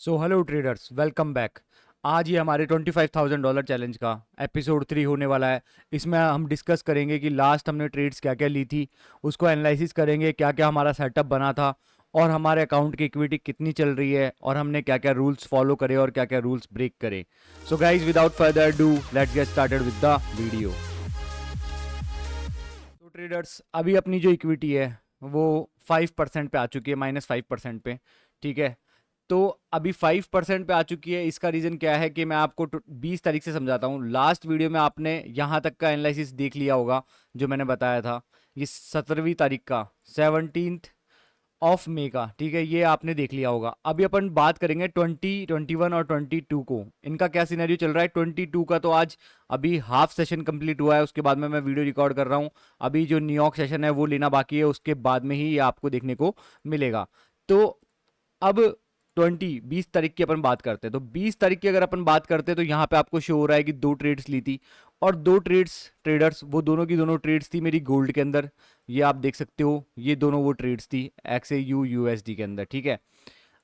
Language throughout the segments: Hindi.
So hello traders, welcome back. आज ये हमारे $25,000 चैलेंज का एपिसोड 3 होने वाला है। इसमें हम डिस्कस करेंगे कि लास्ट हमने ट्रेड्स क्या क्या ली थी, उसको एनालिसिस करेंगे, क्या क्या हमारा सेटअप बना था और हमारे अकाउंट की इक्विटी कितनी चल रही है और हमने क्या क्या रूल्स फॉलो करे और क्या क्या रूल्स ब्रेक करे। So guys, without further do, let's get started with the video. तो ट्रेडर्स, अभी अपनी जो इक्विटी है वो 5% पे आ चुकी है, -5% पे। ठीक है, तो अभी 5% पे आ चुकी है। इसका रीज़न क्या है कि मैं आपको 20 तारीख से समझाता हूँ। लास्ट वीडियो में आपने यहाँ तक का एनालिसिस देख लिया होगा जो मैंने बताया था। ये 17वीं तारीख का, 17 मई का, ठीक है, ये आपने देख लिया होगा। अभी अपन बात करेंगे 2021 और 22 को, इनका क्या सिनेरियो चल रहा है। 22 का तो आज अभी हाफ सेशन कंप्लीट हुआ है, उसके बाद में मैं वीडियो रिकॉर्ड कर रहा हूँ। अभी जो न्यूयॉर्क सेशन है वो लेना बाकी है, उसके बाद में ही ये आपको देखने को मिलेगा। तो अब 20 तारीख की अपन बात करते हैं। तो 20 तारीख की अगर अपन बात करते हैं तो यहाँ पे आपको शो हो रहा है कि दो ट्रेड्स ली थी, और दो ट्रेड्स, ट्रेडर्स, वो दोनों की दोनों ट्रेड्स थी मेरी गोल्ड के अंदर। ये आप देख सकते हो, ये दोनों वो ट्रेड्स थी XAU USD के अंदर। ठीक है,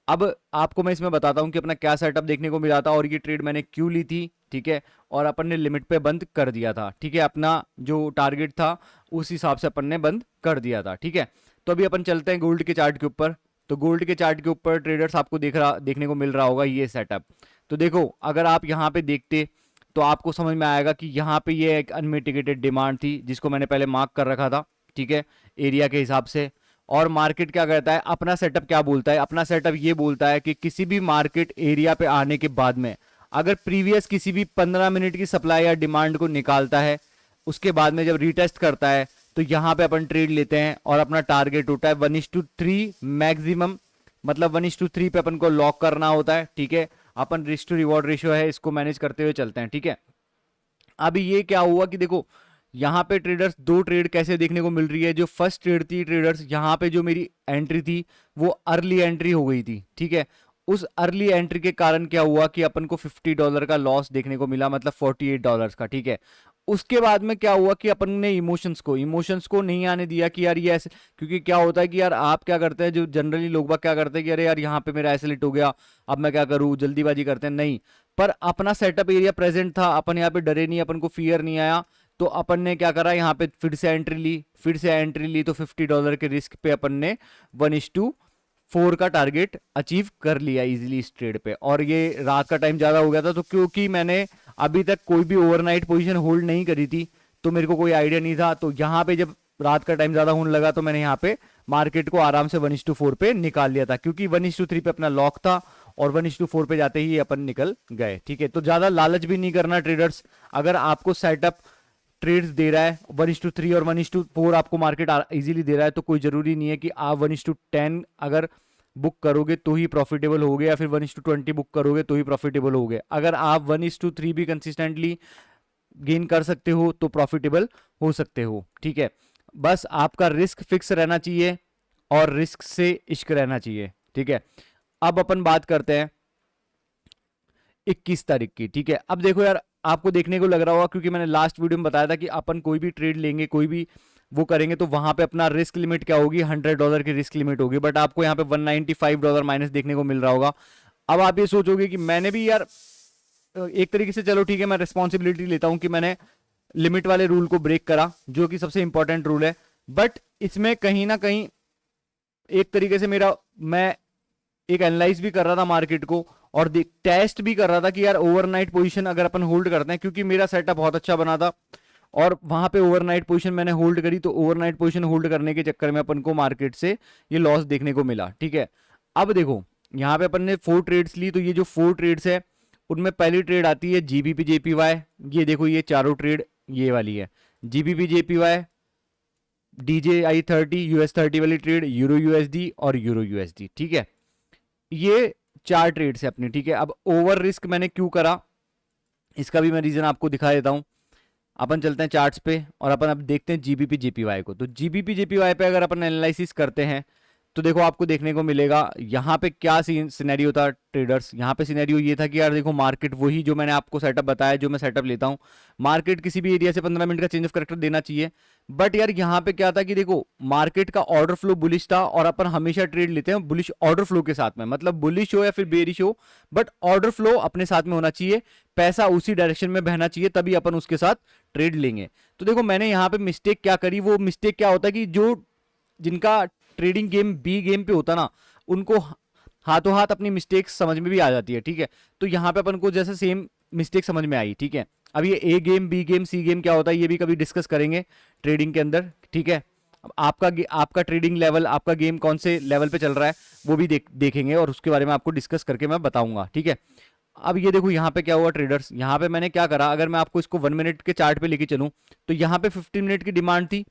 अब आपको मैं इसमें बताता हूँ कि अपना क्या सेटअप देखने को मिला था और ये ट्रेड मैंने क्यों ली थी। ठीक है, और अपन ने लिमिट पे बंद कर दिया था। ठीक है, अपना जो टारगेट था उस हिसाब से अपन ने बंद कर दिया था। ठीक है, तो अभी अपन चलते हैं गोल्ड के चार्ट के ऊपर। तो गोल्ड के चार्ट के ऊपर ट्रेडर्स आपको देखने को मिल रहा होगा ये सेटअप। तो देखो, अगर आप यहाँ पे देखते तो आपको समझ में आएगा कि यहाँ पे ये एक अनमिटिगेटेड डिमांड थी जिसको मैंने पहले मार्क कर रखा था। ठीक है, एरिया के हिसाब से। और मार्केट क्या करता है, अपना सेटअप क्या बोलता है, अपना सेटअप ये बोलता है कि किसी भी मार्केट एरिया पे आने के बाद में अगर प्रीवियस किसी भी 15 मिनट की सप्लाई या डिमांड को निकालता है, उसके बाद में जब रीटेस्ट करता है तो यहाँ पे अपन ट्रेड लेते हैं और अपना टारगेट होता है 1:3 मैक्सिमम, मतलब 1:3 पे अपन को लॉक करना होता है। ठीक है, अपन रिस्क टू रिवॉर्ड रेशियो है, इसको मैनेज करते हुए चलते हैं। ठीक है, अभी ये क्या हुआ कि देखो, यहाँ पे ट्रेडर्स दो ट्रेड कैसे देखने को मिल रही है। जो फर्स्ट ट्रेड थी ट्रेडर्स, यहाँ पे जो मेरी एंट्री थी वो अर्ली एंट्री हो गई थी। ठीक है, उस अर्ली एंट्री के कारण क्या हुआ कि अपन को $50 का लॉस देखने को मिला, मतलब $48 का। ठीक है, उसके बाद में क्या हुआ कि अपन ने इमोशंस को नहीं आने दिया कि यार ये ऐसे, क्योंकि क्या होता है कि यार आप क्या करते हैं, जो जनरली लोग बाग क्या करते हैं कि अरे यार यहाँ पे मेरा एसलेट हो गया, अब मैं क्या करूँ, जल्दीबाजी करते हैं। नहीं, पर अपना सेटअप एरिया प्रेजेंट था, अपन यहाँ पे डरे नहीं, अपन को फियर नहीं आया। तो अपन ने क्या करा, यहाँ पे फिर से एंट्री ली तो $50 के रिस्क पे अपन ने 1:4 का टारगेट अचीव कर लिया इजीली इस ट्रेड पे। और ये रात का टाइम ज्यादा हो गया था, तो क्योंकि मैंने अभी तक कोई भी ओवरनाइट पोजीशन होल्ड नहीं करी थी तो मेरे को कोई आइडिया नहीं था। तो यहाँ पे जब रात का टाइम ज्यादा होने लगा तो मैंने यहाँ पे मार्केट को आराम से 1:4 पे निकाल लिया था, क्योंकि 1:3 पे अपना लॉक था और 1:4 पे जाते ही अपन निकल गए। ठीक है, तो ज्यादा लालच भी नहीं करना ट्रेडर्स। अगर आपको सेटअप ट्रेड्स दे रहा है 1:3 और 1:4 आपको मार्केट इजीली दे रहा है, तो कोई जरूरी नहीं है कि आप 1:10 अगर बुक करोगे तो ही प्रॉफिटेबल होगे, या फिर 1:20 बुक करोगे तो ही प्रॉफिटेबल होगे। अगर आप 1:3 भी कंसिस्टेंटली गेन कर सकते हो तो प्रॉफिटेबल हो सकते हो। ठीक है, बस आपका रिस्क फिक्स रहना चाहिए और रिस्क से इश्क रहना चाहिए। ठीक है, अब अपन बात करते हैं 21 तारीख की। ठीक है, अब देखो यार, आपको देखने को लग रहा होगा, क्योंकि मैंने लास्ट वीडियो में बताया था कि अपन कोई भी ट्रेड लेंगे, कोई भी वो करेंगे तो वहां पे अपना रिस्क लिमिट क्या होगी, $100 की रिस्क लिमिट होगी। बट आपको यहाँ पे $195 माइनस देखने को मिल रहा होगा। अब आप ये सोचोगे कि मैंने भी यार एक तरीके से, चलो ठीक है, मैं रिस्पॉन्सिबिलिटी लेता हूं कि मैंने लिमिट वाले रूल को ब्रेक करा, जो कि सबसे इंपॉर्टेंट रूल है। बट इसमें कहीं ना कहीं एक तरीके से मेरा, मैं एक एनालाइज भी कर रहा था मार्केट को और टेस्ट भी कर रहा था कि यार ओवरनाइट पोजीशन अगर अपन होल्ड करते हैं, क्योंकि मेरा सेटअप बहुत अच्छा बना था और वहां पे ओवरनाइट पोजीशन मैंने होल्ड करी, तो ओवरनाइट पोजीशन होल्ड करने के चक्कर में अपन को मार्केट से ये लॉस देखने को मिला। ठीक है, अब देखो, यहाँ पे अपन ने 4 ट्रेड्स ली, तो ये जो 4 ट्रेड्स है उनमें पहली ट्रेड आती है जीबीपी जेपीवाई। ये देखो, ये चारों ट्रेड ये वाली है, जीबीपी जेपीवाई, DJI-30 US30 वाली ट्रेड, यूरो यूएसडी और यूरो यूएसडी। ठीक है, ये 4 ट्रेड्स है अपनी। ठीक है, अब ओवर रिस्क मैंने क्यों करा, इसका भी मैं रीजन आपको दिखा देता हूं। अपन चलते हैं चार्ट्स पे और अपन अब देखते हैं जीबीपी जेपीवाई को। तो जीबीपी जेपीवाई पे अगर अपन एनालिसिस करते हैं तो देखो आपको देखने को मिलेगा यहाँ पे क्या सिनेरियो था ट्रेडर्स। यहाँ पे सिनेरियो ये था कि यार देखो मार्केट वही जो मैंने आपको सेटअप बताया, जो मैं सेटअप लेता हूँ, मार्केट किसी भी एरिया से 15 मिनट का चेंज ऑफ करेक्टर देना चाहिए। बट यार यहाँ पे क्या था कि देखो मार्केट का ऑर्डर फ्लो बुलिश था, और अपन हमेशा ट्रेड लेते हैं बुलिश ऑर्डर फ्लो के साथ में, मतलब बुलिश हो या फिर बेरिश हो, बट ऑर्डर फ्लो अपने साथ में होना चाहिए, पैसा उसी डायरेक्शन में बहना चाहिए, तभी अपन उसके साथ ट्रेड लेंगे। तो देखो मैंने यहाँ पे मिस्टेक क्या करी, वो मिस्टेक क्या होता है कि जो जिनका ट्रेडिंग गेम बी गेम पे होता ना, उनको हाथों हाथ अपनी मिस्टेक समझ में भी आ जाती है, ठीक है। तो यहाँ पे अपन को जैसे सेम मिस्टेक समझ में आई, ठीक है। अब ये ए गेम, बी गेम, सी गेम क्या होता है, ये भी कभी डिस्कस करेंगे ट्रेडिंग के अंदर, ठीक है। अब आपका ट्रेडिंग लेवल, आपका गेम कौन से लेवल पे चल रहा है, वो भी देखेंगे, और उसके बारे में आपको डिस्कस करके मैं बताऊंगा, ठीक है। अब ये देखो यहाँ पे क्या हुआ ट्रेडर्स, यहाँ पे मैंने क्या करा, अगर मैं आपको इसको 1 मिनट के चार्ट पे लेके चलूं, तो यहाँ पे 15 मिनट की डिमांड थी।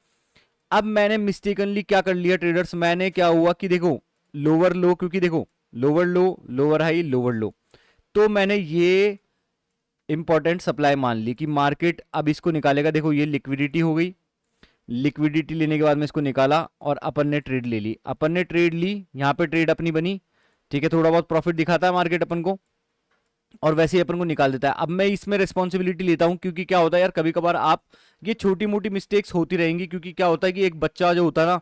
अब मैंने मिस्टेकनली क्या कर लिया ट्रेडर्स, मैंने क्या हुआ कि देखो लोअर लो, क्योंकि देखो लोअर लो, लोअर हाई, लोअर लो, तो मैंने ये इंपॉर्टेंट सप्लाई मान ली कि मार्केट अब इसको निकालेगा। देखो ये लिक्विडिटी हो गई, लिक्विडिटी लेने के बाद में इसको निकाला और अपन ने ट्रेड ले ली, अपन ने ट्रेड ली, यहाँ पे ट्रेड अपनी बनी, ठीक है। थोड़ा बहुत प्रॉफिट दिखाता है मार्केट अपन को, और वैसे ही अपन को निकाल देता है। अब मैं इसमें रिस्पॉन्सिबिलिटी लेता हूं, क्योंकि क्या होता है यार कभी कभार आप ये छोटी मोटी मिस्टेक्स होती रहेंगी, क्योंकि क्या होता है कि एक बच्चा जो होता है ना,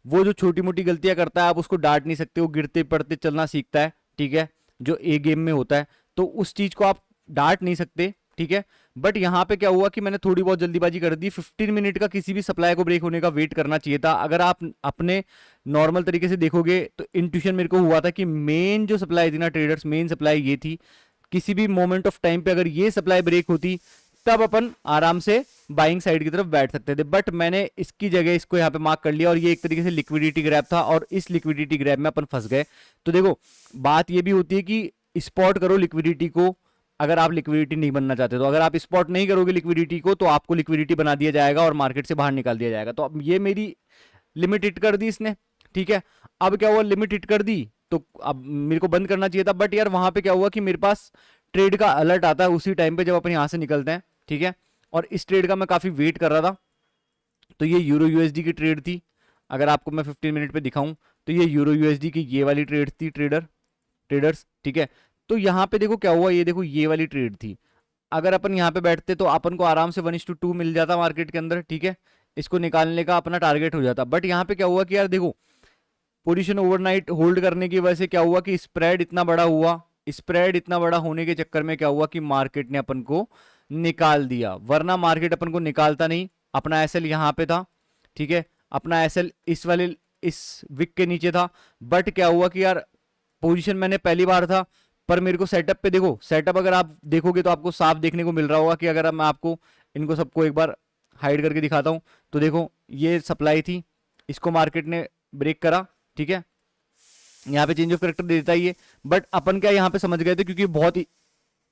वो जो छोटी मोटी गलतियां करता है आप उसको डांट नहीं सकते, वो गिरते पड़ते चलना सीखता है, ठीक है, जो ए गेम में होता है, तो उस चीज को आप डांट नहीं सकते, ठीक है। बट यहाँ पे क्या हुआ कि मैंने थोड़ी बहुत जल्दीबाजी कर दी, 15 मिनट का किसी भी सप्लाई को ब्रेक होने का वेट करना चाहिए था। अगर आप अपने नॉर्मल तरीके से देखोगे तो इंट्यूशन मेरे को हुआ था कि मेन जो सप्लाई थी ना ट्रेडर्स, मेन सप्लाई ये थी, किसी भी मोमेंट ऑफ टाइम पे अगर ये सप्लाई ब्रेक होती तब अपन आराम से बाइंग साइड की तरफ बैठ सकते थे। बट मैंने इसकी जगह इसको यहाँ पे मार्क कर लिया, और ये एक तरीके से लिक्विडिटी ग्रैब था, और इस लिक्विडिटी ग्रैब में अपन फंस गए। तो देखो बात ये भी होती है कि स्पॉट करो लिक्विडिटी को, अगर आप लिक्विडिटी नहीं बनना चाहते तो। अगर आप स्पॉट नहीं करोगे लिक्विडिटी को तो आपको लिक्विडिटी बना दिया जाएगा और मार्केट से बाहर निकाल दिया जाएगा। तो अब ये मेरी लिमिट हिट कर दी इसने, ठीक है। अब क्या हुआ, लिमिट हिट कर दी तो अब मेरे को बंद करना चाहिए था, बट यार वहां पे क्या हुआ कि मेरे पास ट्रेड का अलर्ट आता है उसी टाइम पे जब अपन यहां से निकलते हैं, ठीक है। और इस ट्रेड का मैं काफी वेट कर रहा था, तो ये यूरो यूएसडी की ट्रेड थी। अगर आपको मैं 15 मिनट पे दिखाऊं तो ये यूरो यूएसडी की ये वाली ट्रेड थी ट्रेडर्स, ठीक है। तो यहाँ पे देखो क्या हुआ, ये देखो ये वाली ट्रेड थी। अगर अपन यहाँ पे बैठते तो अपन को आराम से 1:2 मिल जाता मार्केट के अंदर, ठीक है। इसको निकालने का अपना टारगेट हो जाता। बट यहाँ पे क्या हुआ कि यार देखो पोजीशन ओवरनाइट होल्ड करने की वजह से क्या हुआ कि स्प्रेड इतना बड़ा हुआ, स्प्रेड इतना बड़ा होने के चक्कर में क्या हुआ कि मार्केट ने अपन को निकाल दिया, वरना मार्केट अपन को निकालता नहीं। अपना एसएल यहाँ पे था, ठीक है, अपना एसएल इस वाले इस विक के नीचे था। बट क्या हुआ कि यार पोजीशन मैंने पहली बार था, पर मेरे को सेटअप पे देखो, सेटअप अगर आप देखोगे तो आपको साफ देखने को मिल रहा होगा कि अगर मैं आपको इनको सबको एक बार हाइड करके दिखाता हूं तो देखो ये सप्लाई थी, इसको मार्केट ने ब्रेक करा, ठीक है। यहाँ पे चेंज ऑफ करेक्टर दे देता है ये, बट अपन क्या यहाँ पे समझ गए थे क्योंकि बहुत ही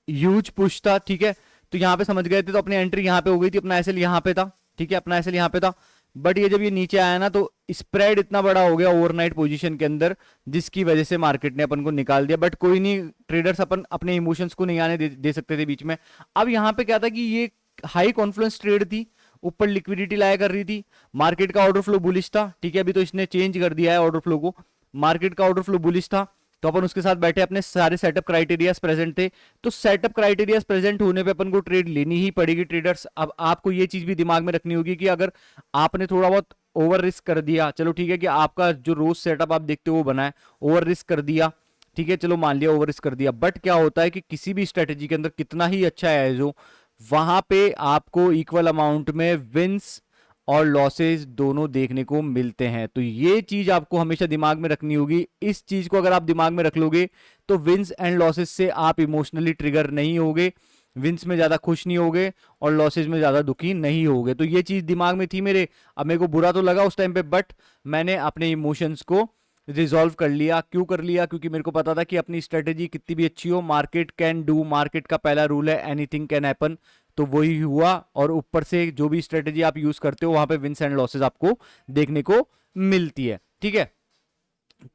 ह्यूज पुश था, ठीक है। तो यहाँ पे समझ गए थे, तो अपनी एंट्री यहाँ पे हो गई थी, अपना एसएल यहाँ पे था, ठीक है, अपना एसएल यहाँ पे था। बट ये जब ये नीचे आया ना तो स्प्रेड इतना बड़ा हो गया ओवरनाइट पोजीशन के अंदर, जिसकी वजह से मार्केट ने अपन को निकाल दिया। बट कोई नहीं, ट्रेडर्स अपन अपने इमोशंस को नहीं आने दे सकते थे बीच में। अब यहाँ पे क्या था कि ये हाई कॉन्फ्लुएंस ट्रेड थी, ऊपर लिक्विडिटी लाया कर रही थी, मार्केट का ऑर्डर फ्लो बुलिश था, ठीक है। अभी तो इसने चेंज कर दिया है ऑर्डर फ्लो को, मार्केट का ऑर्डर फ्लो बुलिश था, तो अपन उसके साथ बैठे, अपने सारे सेटअप क्राइटेरियाज प्रेजेंट थे। तो सेटअप क्राइटेरियाज प्रेजेंट होने पे अपन को ट्रेड लेनी ही पड़ेगी ट्रेडर्स। अब आपको ये चीज भी दिमाग में रखनी होगी कि अगर आपने थोड़ा बहुत ओवर रिस्क कर दिया, चलो ठीक है कि आपका जो रोज सेटअप आप देखते हो वो बना है, ओवर रिस्क कर दिया, ठीक है, चलो मान लिया ओवर रिस्क कर दिया। बट क्या होता है कि किसी भी स्ट्रेटेजी के अंदर कितना ही अच्छा है जो, वहां पे आपको इक्वल अमाउंट में विंस और लॉसेस दोनों देखने को मिलते हैं। तो ये चीज आपको हमेशा दिमाग में रखनी होगी। इस चीज को अगर आप दिमाग में रख लोगे तो विंस एंड लॉसेस से आप इमोशनली ट्रिगर नहीं होगे, विंस में ज्यादा खुश नहीं होगे और लॉसेस में ज्यादा दुखी नहीं होगे। तो ये चीज दिमाग में थी मेरे। अब मेरे को बुरा तो लगा उस टाइम पे, बट मैंने अपने इमोशंस को रिजॉल्व कर लिया। क्यों कर लिया? क्योंकि मेरे को पता था कि अपनी स्ट्रेटेजी कितनी भी अच्छी हो, मार्केट कैन डू, मार्केट का पहला रूल है एनीथिंग कैन हैपन। तो वही हुआ, और ऊपर से जो भी स्ट्रेटेजी आप यूज करते हो वहां पे विंस एंड लॉसेस आपको देखने को मिलती है, ठीक है।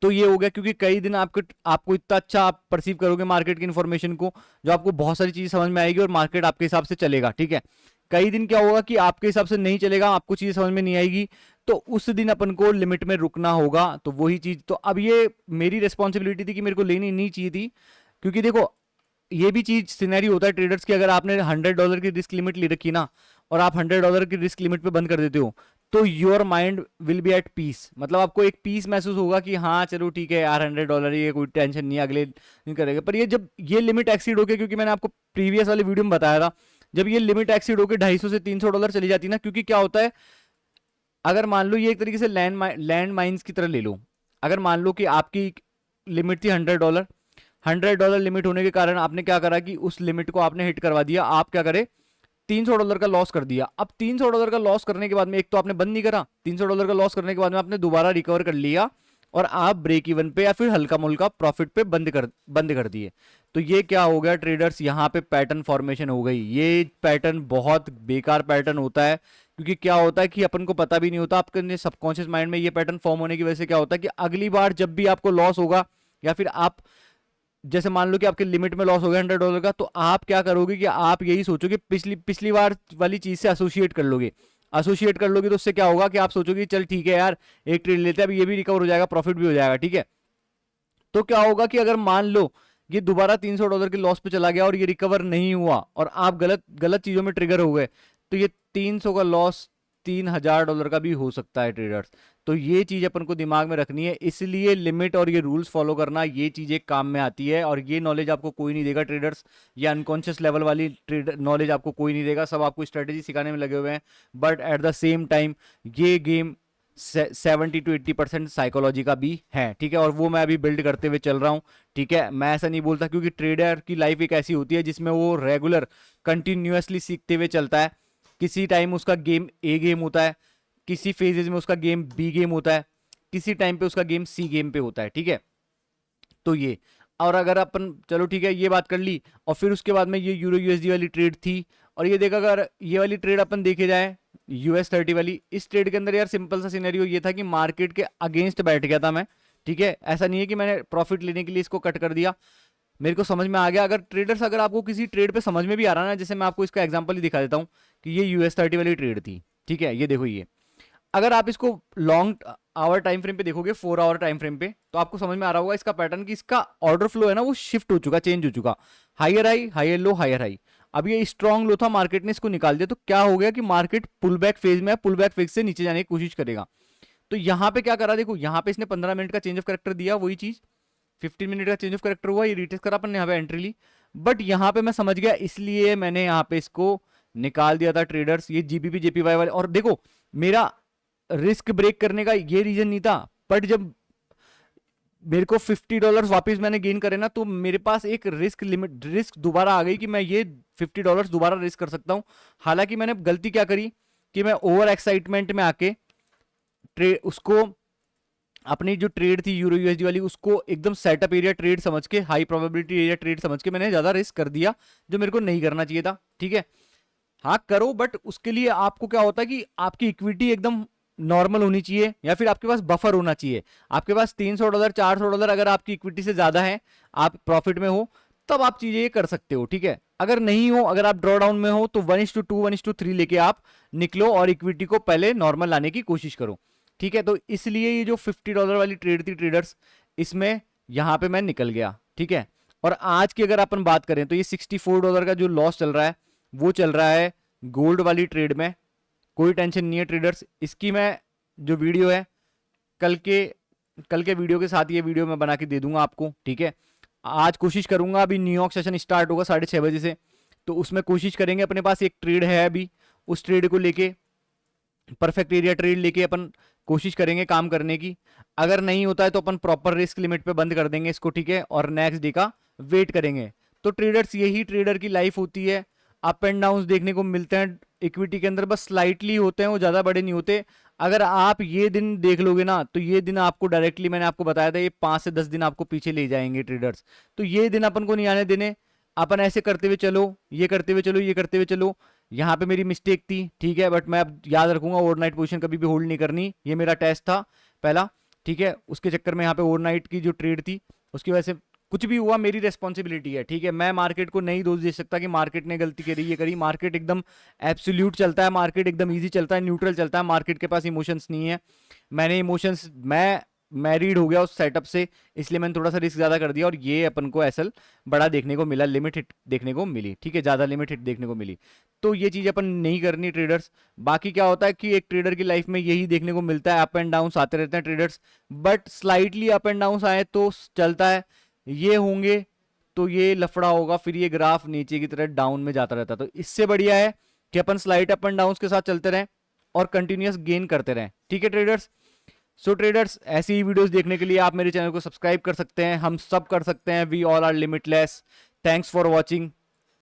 तो ये हो गया, क्योंकि कई दिन आपको इतना अच्छा आप परसीव करोगे मार्केट की इन्फॉर्मेशन को, जो आपको बहुत सारी चीजें समझ में आएगी और मार्केट आपके हिसाब से चलेगा, ठीक है। कई दिन क्या होगा कि आपके हिसाब से नहीं चलेगा, आपको चीजें समझ में नहीं आएगी, तो उस दिन अपन को लिमिट में रुकना होगा। तो वही चीज, तो अब ये मेरी रिस्पॉन्सिबिलिटी थी कि मेरे को लेनी नहीं चाहिए थी, क्योंकि देखो ये भी चीज सिनेरियो होता है ट्रेडर्स की, अगर आपने $100 की रिस्क लिमिट ले रखी ना और आप $100 की रिस्क लिमिट पे बंद कर देते हो, तो your mind will be at peace, मतलब आपको एक पीस महसूस होगा कि हाँ चलो ठीक है यार $100 ये कोई टेंशन नहीं, अगले नहीं करेगा। पर ये जब ये लिमिट एक्सीड होके, क्योंकि मैंने आपको प्रीवियस वाले वीडियो में बताया था, जब ये लिमिट एक्सीड होकर $250 से $300 चली जाती है ना, क्योंकि क्या होता है, अगर मान लो ये एक तरीके से लैंड माइंस की तरह ले लो, अगर मान लो कि आपकी लिमिट थी $100, $100 लिमिट होने के कारण आपने क्या करा कि उस लिमिट को आपने हिट करवा दिया, आप क्या करे $300 का लॉस कर दिया। अब $300 का लॉस करने के बाद में एक तो आपने बंद नहीं करा, $300 का लॉस करने के बाद में आपने दोबारा रिकवर कर लिया और आप ब्रेक इवन पे या फिर हल्का मुल्का प्रॉफिट पे बंद कर दिए। तो ये क्या हो गया ट्रेडर्स, यहाँ पे पैटर्न फॉर्मेशन हो गई। ये पैटर्न बहुत बेकार पैटर्न होता है, क्योंकि क्या होता है कि अपन को पता भी नहीं होता, आपके सबकॉन्शियस माइंड में ये पैटर्न फॉर्म होने की वजह से क्या होता है कि अगली बार जब भी आपको लॉस होगा, या फिर आप जैसे मान लो कि आपके लिमिट में लॉस हो गया $100 का, तो आप क्या करोगे कि आप यही सोचोगे पिछली बार वाली चीज से एसोसिएट कर लोगे। एसोसिएट कर लोगे तो उससे क्या होगा कि आप सोचोगे चल ठीक है यार एक ट्रेड लेते हैं, अब ये भी रिकवर हो जाएगा, प्रॉफिट भी हो जाएगा, ठीक है। तो क्या होगा कि अगर मान लो ये दोबारा $300 के लॉस पे चला गया और ये रिकवर नहीं हुआ और आप गलत गलत चीजों में ट्रिगर हो गए, तो ये 300 का लॉस $3000 का भी हो सकता है ट्रेडर्स। तो ये चीज अपन को दिमाग में रखनी है, इसलिए लिमिट और ये रूल्स फॉलो करना, ये चीजें काम में आती है। और ये नॉलेज आपको कोई नहीं देगा ट्रेडर्स, ये अनकॉन्शियस लेवल वाली ट्रेडर नॉलेज आपको कोई नहीं देगा, सब आपको स्ट्रेटेजी सिखाने में लगे हुए हैं। But at the same time ये गेम 70 to 80% साइकोलॉजी का भी है, ठीक है, और वो मैं अभी बिल्ड करते हुए चल रहा हूँ, ठीक है। मैं ऐसा नहीं बोलता, क्योंकि ट्रेडर की लाइफ एक ऐसी होती है जिसमें वो रेगुलर कंटिन्यूअसली सीखते हुए चलता है। किसी टाइम उसका गेम ए गेम होता है, किसी फेजेज में उसका गेम बी गेम होता है, किसी टाइम पे उसका गेम सी गेम पे होता है, ठीक है। तो ये, और अगर अपन चलो ठीक है ये बात कर ली, और फिर उसके बाद में ये यूरो यूएसडी वाली ट्रेड थी, और ये देखा अगर ये वाली ट्रेड अपन देखे जाए US30 वाली, इस ट्रेड के अंदर यार सिंपल सा सिनेरियो ये था कि मार्केट के अगेंस्ट बैठ गया था मैं, ठीक है। ऐसा नहीं है कि मैंने प्रॉफिट लेने के लिए इसको कट कर दिया, मेरे को समझ में आ गया। अगर ट्रेडर्स, अगर आपको किसी ट्रेड पे समझ में भी आ रहा ना, जैसे मैं आपको इसका एग्जांपल ही दिखा देता हूँ कि ये US30 वाली ट्रेड थी, ठीक है, ये देखो ये, अगर आप इसको लॉन्ग आवर टाइम फ्रेम पे देखोगे, 4 आवर टाइम फ्रेम पे, तो आपको समझ में आ रहा होगा इसका पैटर्न कि इसका ऑर्डर फ्लो है ना वो शिफ्ट हो चुका, चेंज हो चुका, higher high higher low higher high. अब ये स्ट्रॉन्ग लो था, मार्केट ने इसको निकाल दिया, तो क्या हो गया कि मार्केट पुल बैक फेज में है, पुल बैक फेज से नीचे जाने की कोशिश करेगा। तो यहाँ पे क्या करा, देखो यहाँ पे इसने 15 मिनट का चेंज ऑफ करेक्टर दिया, वही चीज 15 मिनट का चेंज ऑफ करेक्टर हुआ, ये रिटेस्ट करा अपन ने यहाँ पे एंट्री ली, बट यहाँ पे मैं समझ गया, इसलिए मैंने यहाँ पे इसको निकाल दिया था ट्रेडर्स, ये जीबीपी जेपीवाई वाले। और देखो मेरा रिस्क ब्रेक करने का ये रीजन नहीं था, बट जब मेरे को $50 वापस मैंने गेन करे ना, तो मेरे पास एक रिस्क लिमिट, रिस्क दोबारा आ गई कि मैं ये $50 दोबारा रिस्क कर सकता हूं। हालांकि मैंने गलती क्या करी कि मैं ओवर एक्साइटमेंट में आके उसको अपनी जो ट्रेड थी यूरो यूएसडी वाली, उसको एकदम सेटअप एरिया ट्रेड समझ के, हाई प्रोबेबिलिटी एरिया ट्रेड समझ के मैंने ज्यादा रिस्क कर दिया, जो मेरे को नहीं करना चाहिए था, ठीक है। हाँ करो, बट उसके लिए आपको क्या होता है कि आपकी इक्विटी एकदम नॉर्मल होनी चाहिए, या फिर आपके पास बफर होना चाहिए। आपके पास $300 $400 अगर आपकी इक्विटी से ज्यादा है, आप प्रॉफिट में हो, तब आप चीजें ये कर सकते हो, ठीक है। अगर नहीं हो, अगर आप ड्रॉ डाउन में हो, तो 1:2 1:3 लेके आप निकलो और इक्विटी को पहले नॉर्मल लाने की कोशिश करो, ठीक है। तो इसलिए ये जो $50 वाली ट्रेड थी ट्रेडर्स, इसमें यहां पे मैं निकल गया, ठीक है। और आज की अगर अपन बात करें तो ये $64 का जो लॉस चल रहा है, वो चल रहा है गोल्ड वाली ट्रेड में। कोई टेंशन नहीं है ट्रेडर्स, इसकी मैं जो वीडियो है कल के वीडियो के साथ ये वीडियो मैं बना के दे दूंगा आपको, ठीक है। आज कोशिश करूंगा, अभी न्यूयॉर्क सेशन स्टार्ट होगा 6:30 बजे से, तो उसमें कोशिश करेंगे, अपने पास एक ट्रेड है अभी, उस ट्रेड को लेके परफेक्ट एरिया ट्रेड लेके अपन कोशिश करेंगे काम करने की। अगर नहीं होता है तो अपन प्रॉपर रिस्क लिमिट पे बंद कर देंगे इसको, ठीक है, और नेक्स्ट डे का वेट करेंगे। तो ट्रेडर्स, यही ट्रेडर की लाइफ होती है, अप एंड डाउन देखने को मिलते हैं इक्विटी के अंदर, बस स्लाइटली होते हैं, वो ज्यादा बड़े नहीं होते। अगर आप ये दिन देख लोगे ना, तो ये दिन आपको डायरेक्टली, मैंने आपको बताया था, ये 5 से 10 दिन आपको पीछे ले जाएंगे ट्रेडर्स। तो ये दिन अपन को नहीं आने देने, अपन ऐसे करते हुए चलो, ये करते हुए चलो, ये करते हुए चलो। यहाँ पे मेरी मिस्टेक थी, ठीक है, बट मैं अब याद रखूंगा ओवरनाइट पोजीशन कभी भी होल्ड नहीं करनी, ये मेरा टेस्ट था पहला, ठीक है। उसके चक्कर में यहाँ पे ओवरनाइट की जो ट्रेड थी उसकी वजह से कुछ भी हुआ मेरी रेस्पॉन्सिबिलिटी है, ठीक है। मैं मार्केट को नहीं दोष दे सकता कि मार्केट ने गलती करी, ये करी। मार्केट एकदम एब्सोल्यूट चलता है, मार्केट एकदम इजी चलता है, न्यूट्रल चलता है, मार्केट के पास इमोशंस नहीं है। मैंने इमोशंस, मैं मैरिड हो गया उस सेटअप से, इसलिए मैंने थोड़ा सा रिस्क ज्यादा कर दिया और ये अपन को एसएल बड़ा देखने को मिला, लिमिट हिट देखने को मिली, ठीक है, ज्यादा लिमिट हिट देखने को मिली। तो ये चीज अपन नहीं करनी ट्रेडर्स। बाकी क्या होता है कि एक ट्रेडर की लाइफ में यही देखने को मिलता है, अप एंड डाउन आते रहते हैं traders, but slightly up and down आए तो चलता है, ये होंगे तो ये लफड़ा होगा, फिर ये ग्राफ नीचे की तरह डाउन में जाता रहता है। तो इससे बढ़िया है कि अपन स्लाइट अप एंड डाउन के साथ चलते रहें और कंटिन्यूअस गेन करते रहें, ठीक है ट्रेडर्स। सो ट्रेडर्स, ऐसी ही वीडियोस देखने के लिए आप मेरे चैनल को सब्सक्राइब कर सकते हैं, हम सब कर सकते हैं, we all are limitless. Thanks for watching.